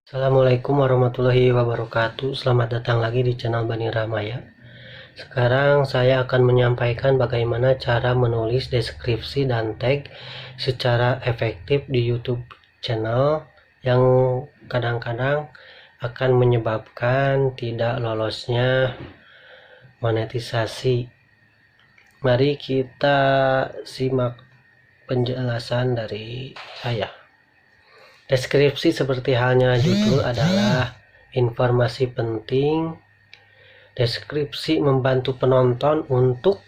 Assalamualaikum warahmatullahi wabarakatuh. Selamat datang lagi di channel Bani Ramaya. Sekarang saya akan menyampaikan bagaimana cara menulis deskripsi dan tag secara efektif di YouTube channel yang kadang-kadang akan menyebabkan tidak lolosnya monetisasi. Mari kita simak penjelasan dari saya. Deskripsi seperti halnya judul adalah informasi penting. Deskripsi membantu penonton untuk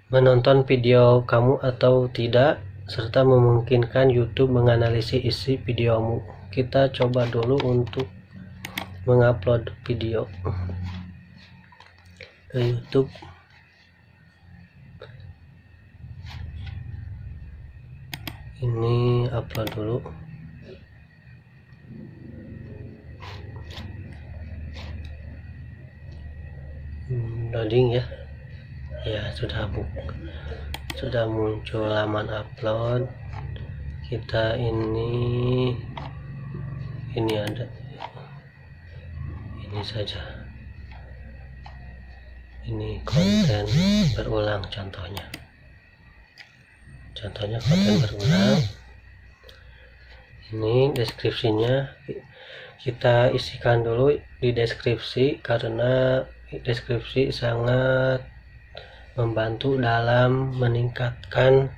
menonton video kamu atau tidak, serta memungkinkan YouTube menganalisis isi videomu. Kita coba dulu untuk mengupload video ke YouTube. Ini upload dulu. Loading ya. Ya, sudah muncul laman upload. Kita ini ada. Ini saja. Ini konten berulang contohnya. Konten berulang. Ini deskripsinya kita isikan dulu di deskripsi, karena deskripsi sangat membantu dalam meningkatkan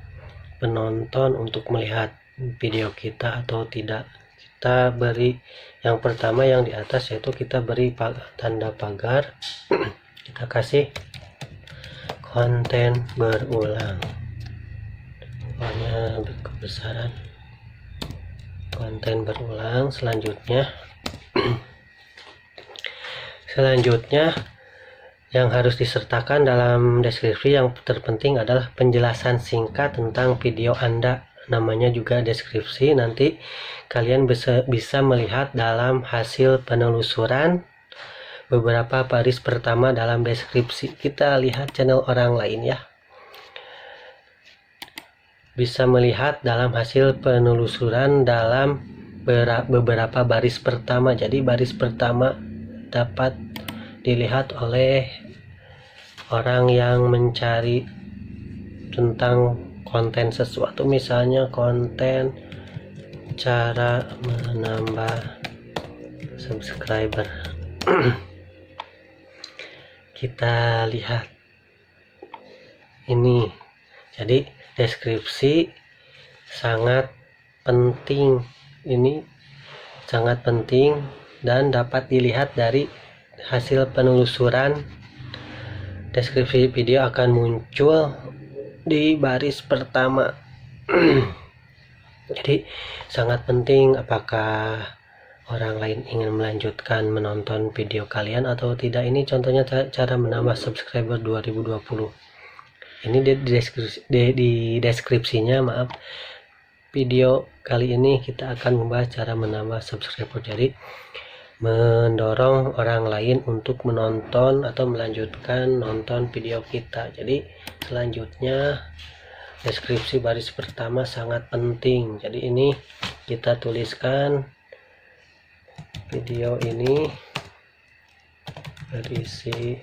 penonton untuk melihat video kita atau tidak. Kita beri yang pertama yang di atas, yaitu kita beri tanda pagar. Kita kasih konten berulang, warna kebesaran konten berulang. Selanjutnya yang harus disertakan dalam deskripsi yang terpenting adalah penjelasan singkat tentang video Anda. Namanya juga deskripsi. Nanti kalian bisa melihat dalam hasil penelusuran beberapa baris pertama dalam deskripsi. Kita lihat channel orang lain ya. Bisa melihat dalam hasil penelusuran dalam beberapa baris pertama. Jadi baris pertama dapat dilihat oleh orang yang mencari tentang konten sesuatu, misalnya konten cara menambah subscriber. Kita lihat ini. Jadi deskripsi sangat penting. Ini sangat penting dan dapat dilihat dari hasil penelusuran. Deskripsi video akan muncul di baris pertama. Jadi sangat penting apakah orang lain ingin melanjutkan menonton video kalian atau tidak. Ini contohnya cara menambah subscriber 2020. Ini di deskripsinya, maaf. Video kali ini kita akan membahas cara menambah subscriber. Jadi mendorong orang lain untuk menonton atau melanjutkan nonton video kita. Jadi selanjutnya deskripsi baris pertama sangat penting. Jadi ini kita tuliskan video ini berisi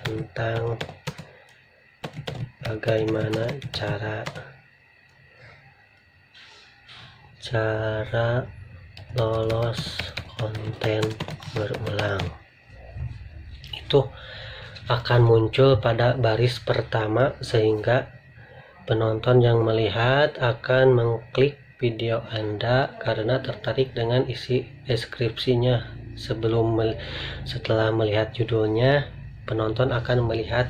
tentang bagaimana cara lolos konten berulang. Itu akan muncul pada baris pertama, sehingga penonton yang melihat akan mengklik video Anda karena tertarik dengan isi deskripsinya. Setelah melihat judulnya, penonton akan melihat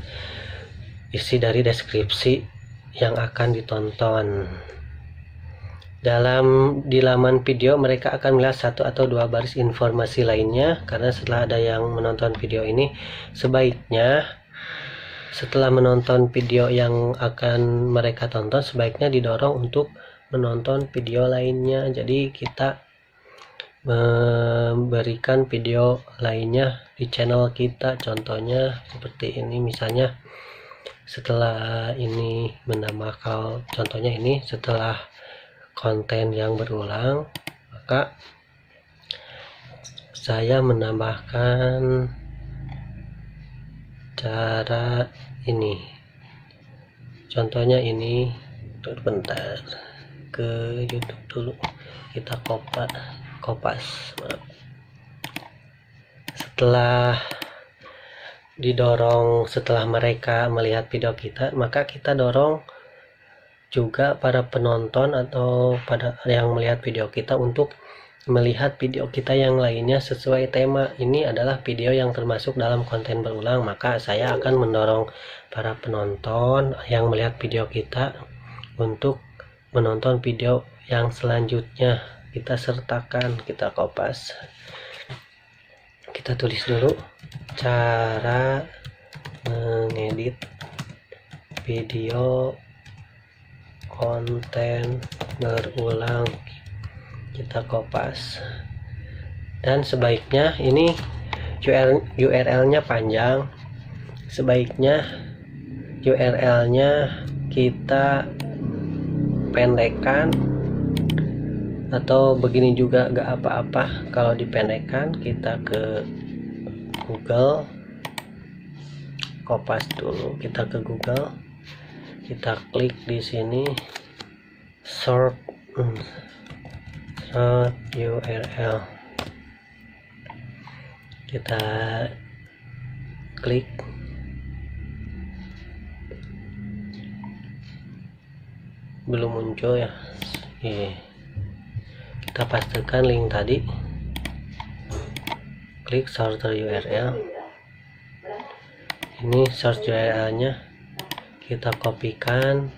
isi dari deskripsi yang akan ditonton. Di laman video mereka akan melihat satu atau dua baris informasi lainnya, karena setelah ada yang menonton video ini, sebaiknya setelah menonton video yang akan mereka tonton, sebaiknya didorong untuk menonton video lainnya. Jadi kita memberikan video lainnya di channel kita, contohnya seperti ini. Misalnya setelah ini contohnya ini setelah konten yang berulang, maka saya menambahkan cara ini, contohnya ini. Bentar, ke YouTube dulu, kita kopas. Setelah mereka melihat video kita, maka kita dorong juga para penonton atau pada yang melihat video kita untuk melihat video kita yang lainnya sesuai tema. Ini adalah video yang termasuk dalam konten berulang, maka saya akan mendorong para penonton yang melihat video kita untuk menonton video yang selanjutnya. Kita sertakan, kita kopas, kita tulis dulu cara mengedit video konten berulang, kita kopas. Dan sebaiknya ini URL-nya panjang, sebaiknya URL-nya kita pendekkan, atau begini juga gak apa-apa kalau dipendekkan. Kita ke Google, kopas dulu, kita ke Google, kita klik di sini short URL, kita klik, belum muncul ya. Kita pastikan link tadi, klik shorter URL. Ini source URL nya kita kopikan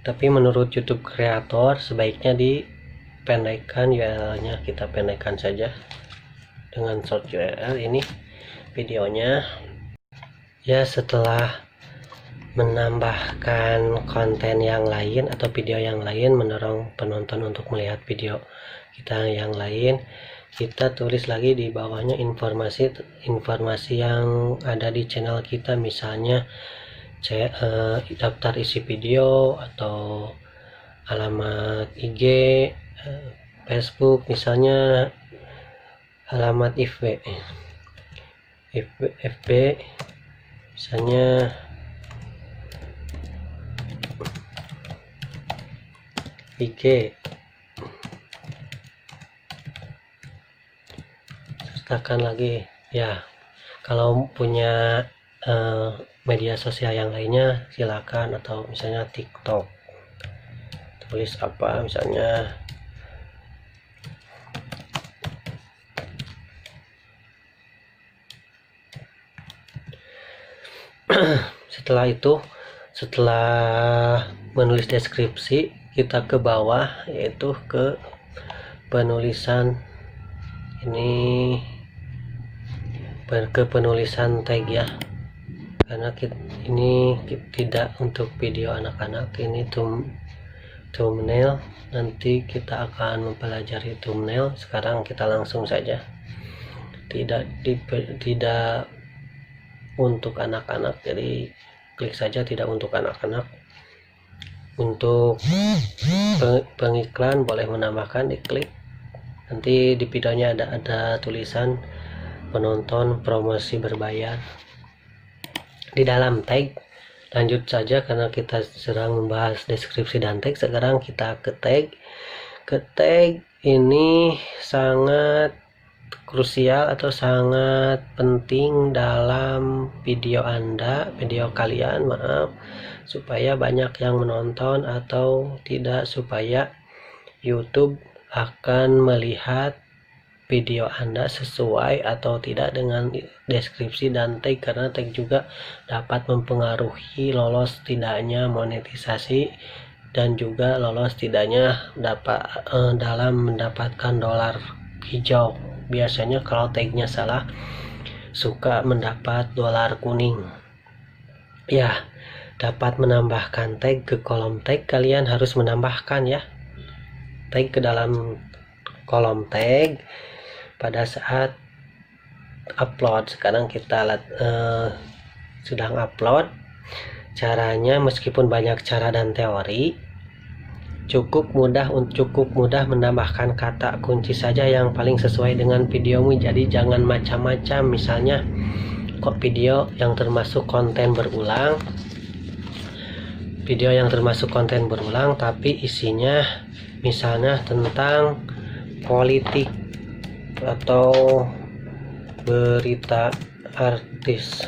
tapi menurut YouTube Creator sebaiknya dipendekkan URL-nya. Kita pendekkan saja dengan short URL. Ini videonya ya. Setelah menambahkan konten yang lain atau video yang lain, mendorong penonton untuk melihat video kita yang lain, kita tulis lagi di bawahnya informasi yang ada di channel kita, misalnya daftar isi video atau alamat IG, Facebook, misalnya alamat FB misalnya IG. Sertakan lagi ya. Kalau punya media sosial yang lainnya silakan, atau misalnya TikTok, tulis apa misalnya setelah menulis deskripsi, kita ke bawah, yaitu ke penulisan ini, ke penulisan tag ya, karena ini tidak untuk video anak-anak, ini thumbnail. Nanti kita akan mempelajari thumbnail. Sekarang kita langsung saja, tidak untuk anak-anak, jadi klik saja tidak untuk anak-anak. Untuk pengiklan boleh menambahkan, diklik. Nanti di videonya ada tulisan penonton promosi berbayar. Di dalam tag, lanjut saja karena kita sedang membahas deskripsi dan tag. Sekarang kita ke tag ini sangat krusial atau sangat penting dalam video kalian, supaya banyak yang menonton, atau tidak, supaya YouTube akan melihat video Anda sesuai atau tidak dengan deskripsi dan tag, karena tag juga dapat mempengaruhi lolos tidaknya monetisasi dan juga lolos tidaknya dalam mendapatkan dolar hijau. Biasanya kalau tagnya salah suka mendapat dolar kuning ya. Dapat menambahkan tag ke kolom tag, kalian harus menambahkan ya tag ke dalam kolom tag pada saat upload. Sekarang kita sedang upload. Caranya, meskipun banyak cara dan teori, cukup mudah menambahkan kata kunci saja yang paling sesuai dengan videomu. Jadi jangan macam-macam, misalnya kok video yang termasuk konten berulang tapi isinya misalnya tentang politik atau berita artis,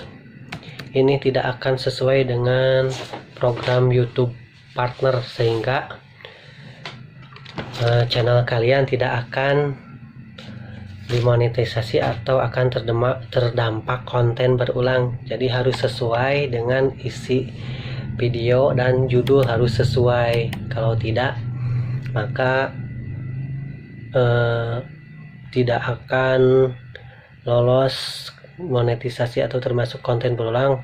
ini tidak akan sesuai dengan program YouTube partner, sehingga channel kalian tidak akan dimonetisasi atau akan terdampak konten berulang. Jadi harus sesuai dengan isi video dan judul, harus sesuai. Kalau tidak, maka tidak akan lolos monetisasi atau termasuk konten berulang.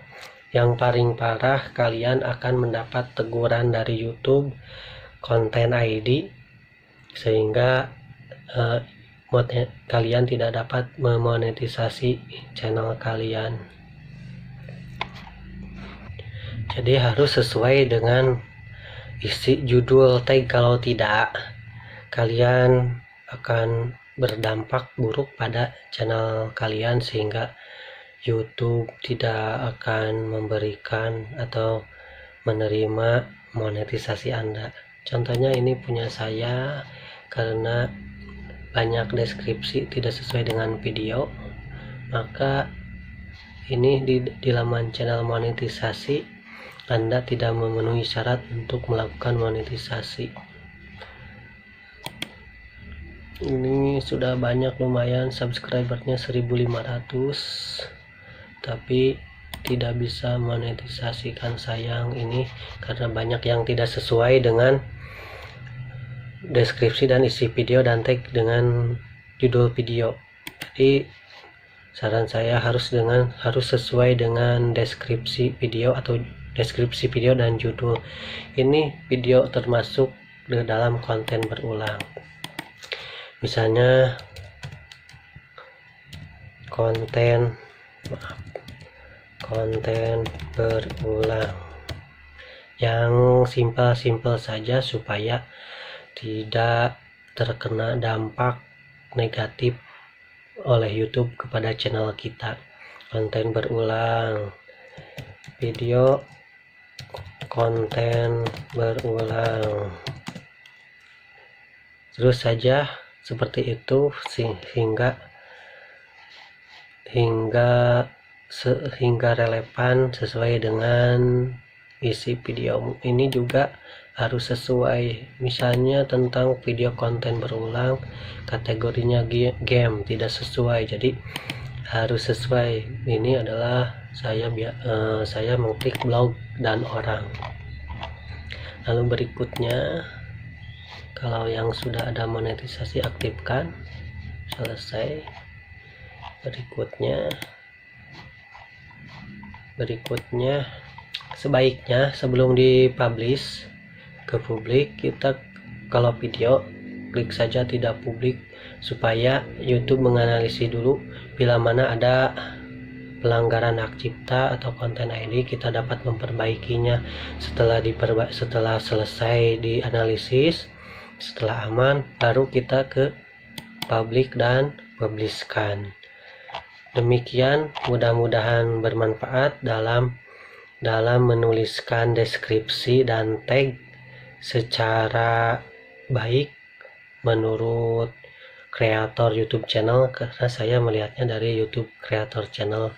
Yang paling parah, kalian akan mendapat teguran dari YouTube konten ID, sehingga kalian tidak dapat memonetisasi channel kalian. Jadi harus sesuai dengan isi judul tag, kalau tidak kalian akan berdampak buruk pada channel kalian, sehingga YouTube tidak akan memberikan atau menerima monetisasi Anda. Contohnya ini punya saya, karena banyak deskripsi tidak sesuai dengan video, maka ini di laman channel monetisasi Anda tidak memenuhi syarat untuk melakukan monetisasi. Ini sudah banyak, lumayan subscribernya 1500, tapi tidak bisa monetisasikan, sayang ini, karena banyak yang tidak sesuai dengan deskripsi dan isi video dan tag dengan judul video. Jadi saran saya harus sesuai dengan deskripsi video atau deskripsi video dan judul. Ini video termasuk di dalam konten berulang, misalnya konten berulang yang simpel saja, supaya tidak terkena dampak negatif oleh YouTube kepada channel kita. Konten berulang, video konten berulang, terus saja seperti itu, sehingga relevan sesuai dengan isi video. Ini juga harus sesuai, misalnya tentang video konten berulang kategorinya game, tidak sesuai, jadi harus sesuai. Ini adalah saya mengklik blog dan orang. Lalu berikutnya, kalau yang sudah ada monetisasi aktifkan, selesai. Berikutnya sebaiknya sebelum dipublish ke publik, kita kalau video klik saja tidak publik, supaya YouTube menganalisis dulu bila mana ada pelanggaran hak cipta atau konten ID, kita dapat memperbaikinya. Setelah selesai dianalisis, setelah aman, baru kita ke publik dan publiskan. Demikian, mudah-mudahan bermanfaat dalam menuliskan deskripsi dan tag secara baik menurut kreator YouTube channel, karena saya melihatnya dari YouTube kreator channel.